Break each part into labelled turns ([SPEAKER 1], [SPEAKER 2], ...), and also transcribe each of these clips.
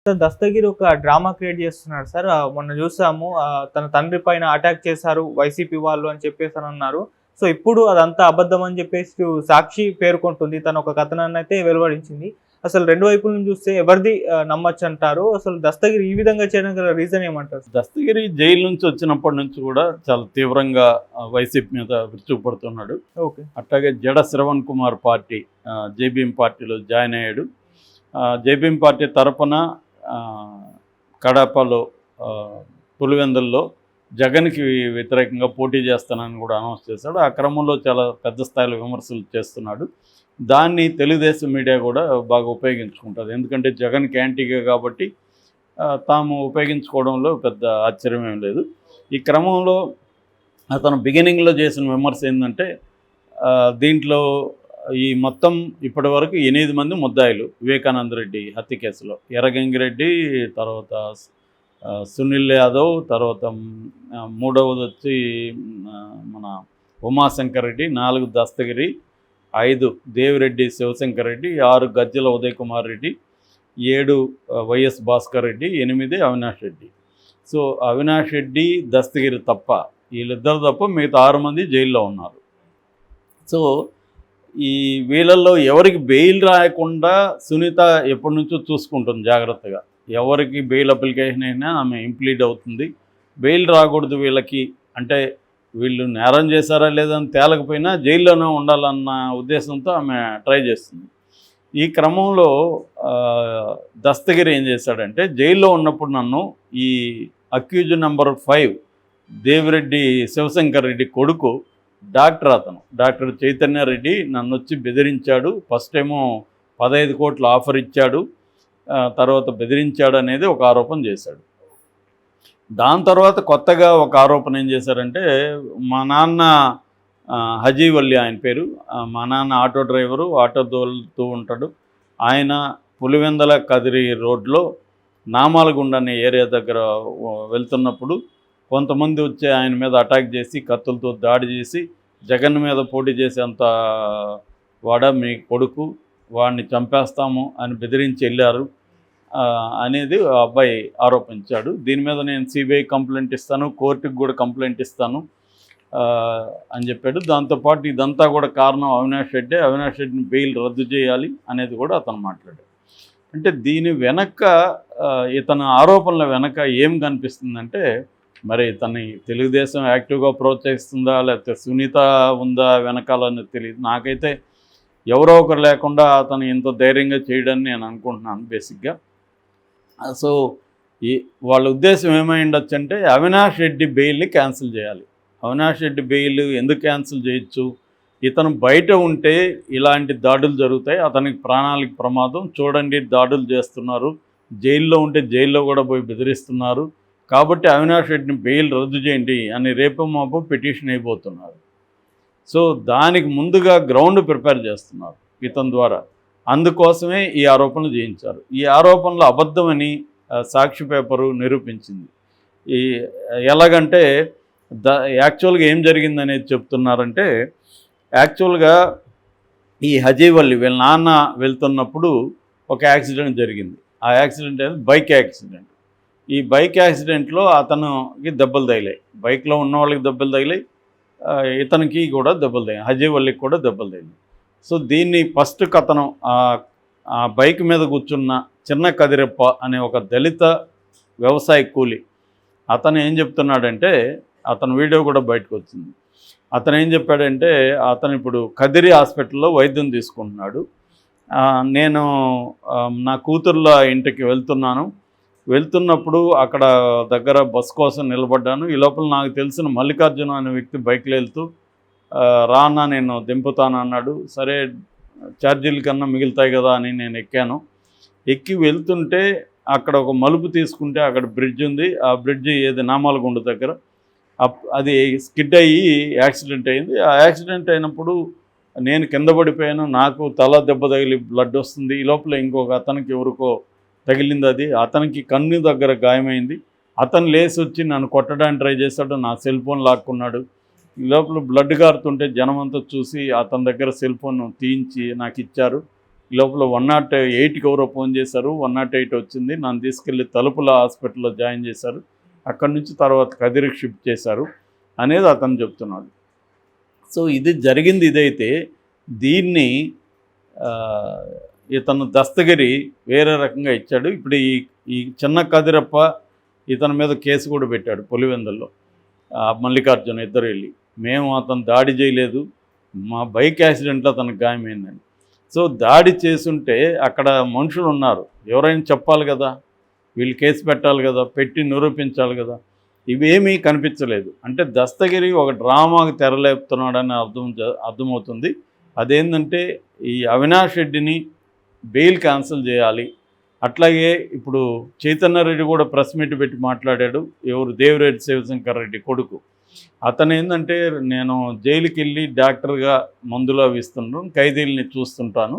[SPEAKER 1] Sir 'Dastagiri' ఒక drama create చేస్తున్నాడు sir. మొన్న చూసాము తన తండ్రి పైన అటాక్ చేశారు వైసీపీ వాళ్ళు అని చెప్పేసనన్నారు. సో, ఇప్పుడు అదంతా అబద్ధం అని చెప్పేసి సాక్షి పేర్కొంటుంది. తను ఒక కథనాన్నయితే వెలువడించింది. అసలు 2 వైపుల నుంచి చూస్తే ఎవరిది నమ్మొచ్చంటారు? అసలు 'దస్తగిరి' ఈ విధంగా చేయడం గల రీజన్ ఏమంటారు?
[SPEAKER 2] దస్తగిరి జైలు నుంచి వచ్చినప్పటి నుంచి కూడా చాలా తీవ్రంగా వైసీపీ మీద విరుచుకుపడుతున్నాడు.
[SPEAKER 1] ఓకే.
[SPEAKER 2] అట్లాగే జడ శ్రవణ్ కుమార్ పార్టీ జేబీఎం పార్టీలో జాయిన్ అయ్యాడు. జేబీఎం పార్టీ తరపున కడపలో పులివెందుల్లో జగన్కి వ్యతిరేకంగా పోటీ చేస్తానని కూడా అనౌన్స్ చేశాడు. ఆ క్రమంలో చాలా పెద్ద స్థాయిలో విమర్శలు చేస్తున్నాడు. దాన్ని తెలుగుదేశం మీడియా కూడా బాగా ఉపయోగించుకుంటుంది. ఎందుకంటే జగన్కి యాంటీగా కాబట్టి తాము ఉపయోగించుకోవడంలో పెద్ద ఆశ్చర్యమేం లేదు. ఈ క్రమంలో అతను బిగినింగ్లో చేసిన విమర్శ ఏంటంటే దీంట్లో ఈ మొత్తం ఇప్పటి వరకు 8 మంది ముద్దాయిలు వివేకానంద రెడ్డి హత్య కేసులో. ఎర్రగంగిరెడ్డి, తర్వాత సునీల్ యాదవ్, తర్వాత మూడవది వచ్చి మన ఉమాశంకర్ రెడ్డి, 4 దస్తగిరి, 5 దేవిరెడ్డి శివశంకర్ రెడ్డి, 6 గజ్జల ఉదయ్ కుమార్ రెడ్డి, 7 వైఎస్ భాస్కర్ రెడ్డి, 8 అవినాష్ రెడ్డి. సో అవినాష్ రెడ్డి, దస్తగిరి తప్ప, వీళ్ళిద్దరు తప్ప మిగతా 6 మంది జైల్లో ఉన్నారు. సో ఈ వీళ్ళల్లో ఎవరికి బెయిల్ రాయకుండా సునీత ఎప్పటి నుంచో చూసుకుంటుంది జాగ్రత్తగా. ఎవరికి బెయిల్ అప్లికేషన్ అయినా ఆమె ఇంప్లీడ్ అవుతుంది. బెయిల్ రాకూడదు వీళ్ళకి, అంటే వీళ్ళు నేరం చేశారా లేదని తేలకపోయినా జైల్లోనే ఉండాలన్న ఉద్దేశంతో ఆమె ట్రై చేస్తుంది. ఈ క్రమంలో దస్తగిరి ఏం చేశాడంటే, జైల్లో ఉన్నప్పుడు నన్ను ఈ అక్యూజ్ నెంబర్ 5 దేవిరెడ్డి శివశంకర్ రెడ్డి కొడుకు డాక్టర్ చైతన్య రెడ్డి నన్ను వచ్చి బెదిరించాడు. ఫస్ట్ ఏమో 15 కోట్ల ఆఫర్ ఇచ్చాడు, తర్వాత బెదిరించాడు అనేది ఒక ఆరోపణ చేశాడు. దాని తర్వాత కొత్తగా ఒక ఆరోపణ ఏం చేశారంటే, మా నాన్న హజీవల్లి ఆయన పేరు, మా నాన్న ఆటో డ్రైవరు, ఆటో తోలుతూ ఉంటాడు. ఆయన పులివెందల కదిరి రోడ్లో నామాలగుండ అనే ఏరియా దగ్గర వెళ్తున్నప్పుడు కొంతమంది వచ్చి ఆయన మీద అటాక్ చేసి కత్తులతో దాడి చేసి, జగన్ మీద పోటీ చేసేంత మీ కొడుకు, వాడిని చంపేస్తాము అని బెదిరించి వెళ్ళారు అనేది ఆ అబ్బాయి ఆరోపించాడు. దీని మీద నేను సిబిఐ కంప్లైంట్ ఇస్తాను, కోర్టుకు కూడా కంప్లైంట్ ఇస్తాను అని చెప్పాడు. దాంతోపాటు ఇదంతా కూడా కారణం అవినాష్ రెడ్డిని బెయిల్ రద్దు చేయాలి అనేది కూడా అతను మాట్లాడాడు. అంటే దీని వెనక, ఇతని ఆరోపణల వెనక ఏం కనిపిస్తుందంటే, మరి తను తెలుగుదేశం యాక్టివ్గా ప్రోత్సహిస్తుందా లేకపోతే సునీత ఉందా వెనకాలని తెలియదు. నాకైతే ఎవరో ఒకరు లేకుండా అతను ఇంత ధైర్యంగా చేయడని నేను అనుకుంటున్నాను బేసిక్గా. సో వాళ్ళ ఉద్దేశం ఏమై ఉండొచ్చు అంటే, అవినాష్ రెడ్డి బెయిల్ని క్యాన్సిల్ చేయాలి. అవినాష్ రెడ్డి బెయిల్ ఎందుకు క్యాన్సిల్ చేయొచ్చు? ఇతను బయట ఉంటే ఇలాంటి దాడులు జరుగుతాయి, అతనికి ప్రాణాలకు ప్రమాదం. చూడండి దాడులు చేస్తున్నారు, జైల్లో ఉంటే జైల్లో కూడా పోయి బెదిరిస్తున్నారు, కాబట్టి అవినాష్ రెడ్డిని బెయిల్ రద్దు చేయండి అని రేపు మాపు పిటిషన్ అయిపోతున్నారు. సో దానికి ముందుగా గ్రౌండ్ ప్రిపేర్ చేస్తున్నారు ఇతని ద్వారా. అందుకోసమే ఈ ఆరోపణలు చేయించారు. ఈ ఆరోపణలు అబద్ధమని సాక్షి పేపరు నిరూపించింది. ఎలాగంటే యాక్చువల్గా ఏం జరిగిందనేది చెప్తున్నారంటే, యాక్చువల్గా ఈ హజీవల్లి వీళ్ళ నాన్న వెళ్తున్నప్పుడు ఒక యాక్సిడెంట్ జరిగింది. ఆ యాక్సిడెంట్ అనేది బైక్ యాక్సిడెంట్. ఈ బైక్ యాక్సిడెంట్లో అతనికి దెబ్బలు తగిలాయి, బైక్లో ఉన్న వాళ్ళకి దెబ్బలు తగిలాయి, ఇతనికి కూడా దెబ్బలు తగిలాయి, హజీవల్లికి కూడా దెబ్బలు తగిలాయి. సో దీన్ని ఫస్ట్ కథను ఆ బైక్ మీద కూర్చున్న చిన్న కదిరెప్ప అనే ఒక దళిత వ్యవసాయ కూలి, అతను ఏం చెప్తున్నాడంటే, అతని వీడియో కూడా బయటకు వచ్చింది. అతను ఏం చెప్పాడంటే, అతను ఇప్పుడు కదిరి హాస్పిటల్లో వైద్యం తీసుకుంటున్నాడు. నేను నా కూతుర్ల ఇంటికి వెళ్తున్నప్పుడు అక్కడ దగ్గర బస్ కోసం నిలబడ్డాను. ఈ లోపల నాకు తెలిసిన మల్లికార్జున అనే వ్యక్తి బైక్లో వెళ్తూ రానా నేను దింపుతాను అన్నాడు. సరే ఛార్జీల కన్నా మిగులుతాయి కదా అని నేను ఎక్కి వెళ్తుంటే అక్కడ ఒక మలుపు తీసుకుంటే అక్కడ బ్రిడ్జ్ ఉంది. ఆ బ్రిడ్జ్ నామాలగుండ దగ్గర అది స్కిడ్ అయ్యి యాక్సిడెంట్ అయింది. ఆ యాక్సిడెంట్ అయినప్పుడు నేను కింద పడిపోయాను, నాకు తల దెబ్బ తగిలి బ్లడ్ వస్తుంది. ఈ లోపల ఇంకొక అతనికి ఎవరికో తగిలింది, అది అతనికి కన్ను దగ్గర గాయమైంది. అతను లేచి వచ్చి నన్ను కొట్టడానికి ట్రై చేశాడు, నా సెల్ ఫోన్ లాక్కున్నాడు. ఈ లోపల బ్లడ్ కారుతుంటే జనం అంతా చూసి అతని దగ్గర సెల్ ఫోన్ తీయించి నాకు ఇచ్చారు. ఈ లోపల 108కి ఎవరో ఫోన్ చేశారు, 108 వచ్చింది, నన్ను తీసుకెళ్ళి తలుపుల హాస్పిటల్లో జాయిన్ చేశారు, అక్కడి నుంచి తర్వాత కదిరికి షిఫ్ట్ చేశారు అనేది అతను చెప్తున్నాడు. సో ఇది జరిగింది. ఇదైతే దీన్ని ఇతను దస్తగిరి వేరే రకంగా ఇచ్చాడు. ఇప్పుడు ఈ చిన్న కదిరప్ప ఇతని మీద కేసు కూడా పెట్టాడు పులివెందుల్లో, మల్లికార్జున ఇద్దరు వెళ్ళి, మేము అతను దాడి చేయలేదు, మా బైక్ యాక్సిడెంట్లో అతనికి గాయమైందని. సో దాడి చేసుంటే అక్కడ మనుషులు ఉన్నారు, ఎవరైనా చెప్పాలి కదా, వీళ్ళు కేసు పెట్టాలి కదా, పెట్టి నిరూపించాలి కదా. ఇవేమీ కనిపించలేదు. అంటే దస్తగిరి ఒక డ్రామాకి తెరలేపుతున్నాడని అర్థమవుతుంది. అదేంటంటే ఈ అవినాష్ రెడ్డిని బెయిల్ క్యాన్సిల్ చేయాలి. అట్లాగే ఇప్పుడు చైతన్య రెడ్డి కూడా ప్రెస్ మీట్ పెట్టి మాట్లాడాడు. ఎవరు? దేవిరెడ్డి శివశంకర్ రెడ్డి కొడుకు. అతను ఏంటంటే, నేను జైలుకి వెళ్ళి డాక్టర్గా మందులు అవి ఇస్తుంటాను, ఖైదీలని చూస్తుంటాను.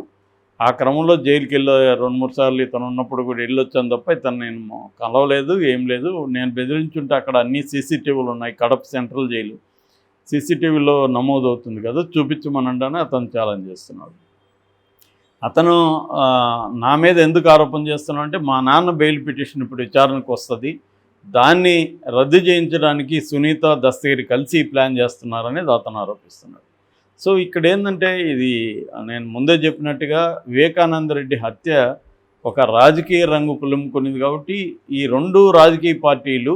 [SPEAKER 2] ఆ క్రమంలో జైలుకి వెళ్ళి 2-3 సార్లు ఇతను ఉన్నప్పుడు కూడా వెళ్ళొచ్చాను తప్ప ఇతను నేను కలవలేదు, ఏం లేదు. నేను బెదిరించుంటే అక్కడ అన్ని సీసీటీవీలు ఉన్నాయి, కడప సెంట్రల్ జైలు సీసీటీవీలో నమోదు అవుతుంది కదా, చూపించమనండి అతను ఛాలెంజ్ చేస్తున్నాడు. అతను నా మీద ఎందుకు ఆరోపణ చేస్తున్నాడు అంటే, మా నాన్న బెయిల్ పిటిషన్ ఇప్పుడు విచారణకు వస్తుంది, దాన్ని రద్దు చేయించడానికి సునీత దస్తగిరి కలిసి ప్లాన్ చేస్తున్నారనేది అతను ఆరోపిస్తున్నాడు. సో ఇక్కడ ఏంటంటే, ఇది నేను ముందే చెప్పినట్టుగా వివేకానంద రెడ్డి హత్య ఒక రాజకీయ రంగు పులుముకునేది కాబట్టి ఈ 2 రాజకీయ పార్టీలు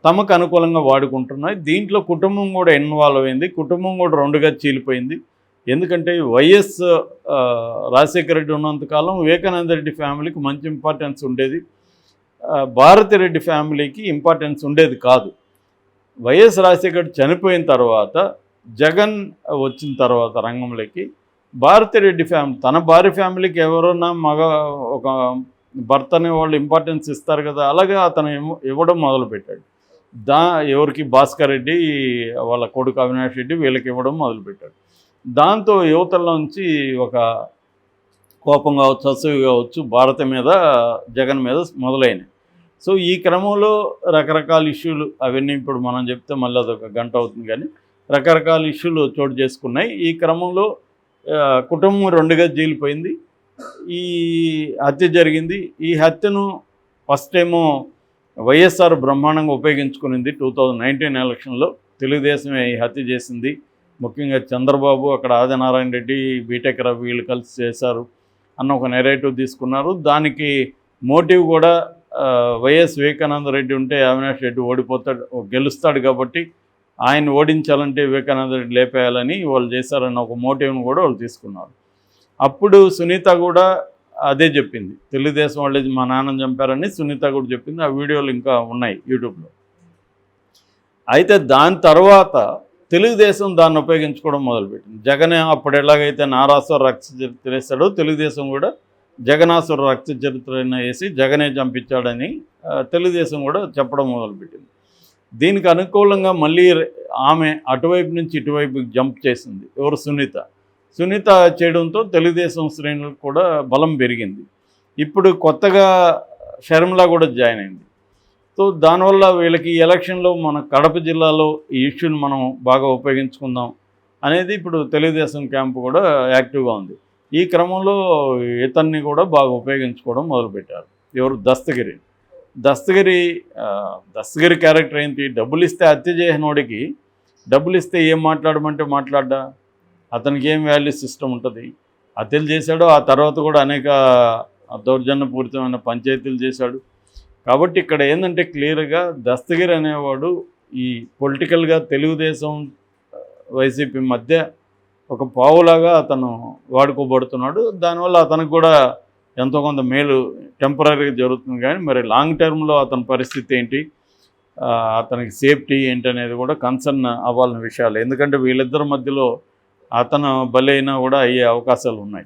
[SPEAKER 2] తమకు అనుకూలంగా వాడుకుంటున్నాయి. దీంట్లో కుటుంబం కూడా ఇన్వాల్వ్ అయింది, కుటుంబం కూడా 2గా చీలిపోయింది. ఎందుకంటే వైఎస్ రాజశేఖర రెడ్డి ఉన్నంతకాలం వివేకానంద రెడ్డి ఫ్యామిలీకి మంచి ఇంపార్టెన్స్ ఉండేది, భారతిరెడ్డి ఫ్యామిలీకి ఇంపార్టెన్స్ ఉండేది కాదు. వైఎస్ రాజశేఖర్ చనిపోయిన తర్వాత జగన్ వచ్చిన తర్వాత రంగంలోకి భారతిరెడ్డి ఫ్యామిలీ, తన భార్య ఫ్యామిలీకి ఎవరన్నా ఒక భర్త అనే వాళ్ళు ఇంపార్టెన్స్ ఇస్తారు కదా, అలాగే అతను ఇవ్వడం మొదలుపెట్టాడు. ఎవరికి? భాస్కర్ రెడ్డి వాళ్ళ కొడుకు అవినాష్ రెడ్డి వీళ్ళకి ఇవ్వడం మొదలుపెట్టాడు. దాంతో యువతల నుంచి ఒక కోపం కావచ్చు, అసూయ కావచ్చు భారతి మీద, జగన్ మీద మొదలైనవి. సో ఈ క్రమంలో రకరకాల ఇష్యూలు, అవన్నీ ఇప్పుడు మనం చెప్తే మళ్ళీ అదొక గంట అవుతుంది, కానీ రకరకాల ఇష్యూలు చోటు చేసుకున్నాయి. ఈ క్రమంలో కుటుంబం 2గా చీలిపోయింది. ఈ హత్య జరిగింది. ఈ హత్యను ఫస్ట్ ఏమో వైఎస్ఆర్ బ్రహ్మాండంగా ఉపయోగించుకునింది. 2019 ఎలక్షన్లో తెలుగుదేశమే ఈ హత్య చేసింది. ముఖ్యంగా చంద్రబాబు, అక్కడ ఆదినారాయణ రెడ్డి, బీటెక్ రవి వీళ్ళు కలిసి చేశారు అన్న ఒక నెరేటివ్ తీసుకున్నారు. దానికి మోటివ్ కూడా వైఎస్ వివేకానంద రెడ్డి ఉంటే అవినాష్ రెడ్డి గెలుస్తాడు కాబట్టి ఆయన ఓడించాలంటే వివేకానంద రెడ్డి లేపేయాలని వాళ్ళు చేశారన్న ఒక మోటివ్ను కూడా వాళ్ళు తీసుకున్నారు. అప్పుడు సునీత కూడా అదే చెప్పింది, తెలుగుదేశం వాళ్ళే మా నాన్నని చంపారని సునీత కూడా చెప్పింది. ఆ వీడియోలు ఇంకా ఉన్నాయి యూట్యూబ్లో. అయితే దాని తర్వాత తెలుగుదేశం దాన్ని ఉపయోగించుకోవడం మొదలుపెట్టింది. జగన్ అప్పుడు ఎలాగైతే నారాసుర రక్త చరిత్ర వేశాడో, తెలుగుదేశం కూడా జగనాసుర రక్త చరిత్రను వేసి జగనే చంపించాడని తెలుగుదేశం కూడా చెప్పడం మొదలుపెట్టింది. దీనికి అనుకూలంగా మళ్ళీ ఆమె అటువైపు నుంచి ఇటువైపుకి జంప్ చేసింది. ఎవరు? సునీత చేయడంతో తెలుగుదేశం శ్రేణులకు కూడా బలం పెరిగింది. ఇప్పుడు కొత్తగా షర్మిల కూడా జాయిన్ అయింది. సో దానివల్ల వీళ్ళకి ఈ ఎలక్షన్లో మన కడప జిల్లాలో ఈ ఇష్యూని మనం బాగా ఉపయోగించుకుందాం అనేది ఇప్పుడు తెలుగుదేశం క్యాంపు కూడా యాక్టివ్గా ఉంది. ఈ క్రమంలో ఇతన్ని కూడా బాగా ఉపయోగించుకోవడం మొదలుపెట్టారు. ఎవరు? దస్తగిరి క్యారెక్టర్ ఏంటి? డబ్బులు ఇస్తే హత్య చేసినోడికి డబ్బులు ఇస్తే ఏం మాట్లాడమంటే మాట్లాడ్డా, అతనికి ఏం వాల్యూ సిస్టమ్ ఉంటుంది? హత్యలు చేశాడు, ఆ తర్వాత కూడా అనేక దౌర్జన్యపూరితమైన పంచాయతీలు చేశాడు. కాబట్టి ఇక్కడ ఏంటంటే క్లియర్గా దస్తగిరి అనేవాడు ఈ పొలిటికల్గా తెలుగుదేశం వైసీపీ మధ్య ఒక పావులాగా అతను వాడుకోబడుతున్నాడు. దానివల్ల అతనికి కూడా ఎంతో కొంత మేలు టెంపరీగా జరుగుతుంది, కానీ మరి లాంగ్ టర్మ్లో అతని పరిస్థితి ఏంటి, అతనికి సేఫ్టీ ఏంటి అనేది కూడా కన్సర్న్ అవ్వాల్సిన విషయాలు. ఎందుకంటే వీళ్ళిద్దరి మధ్యలో అతను బలైనా కూడా అయ్యే అవకాశాలు ఉన్నాయి.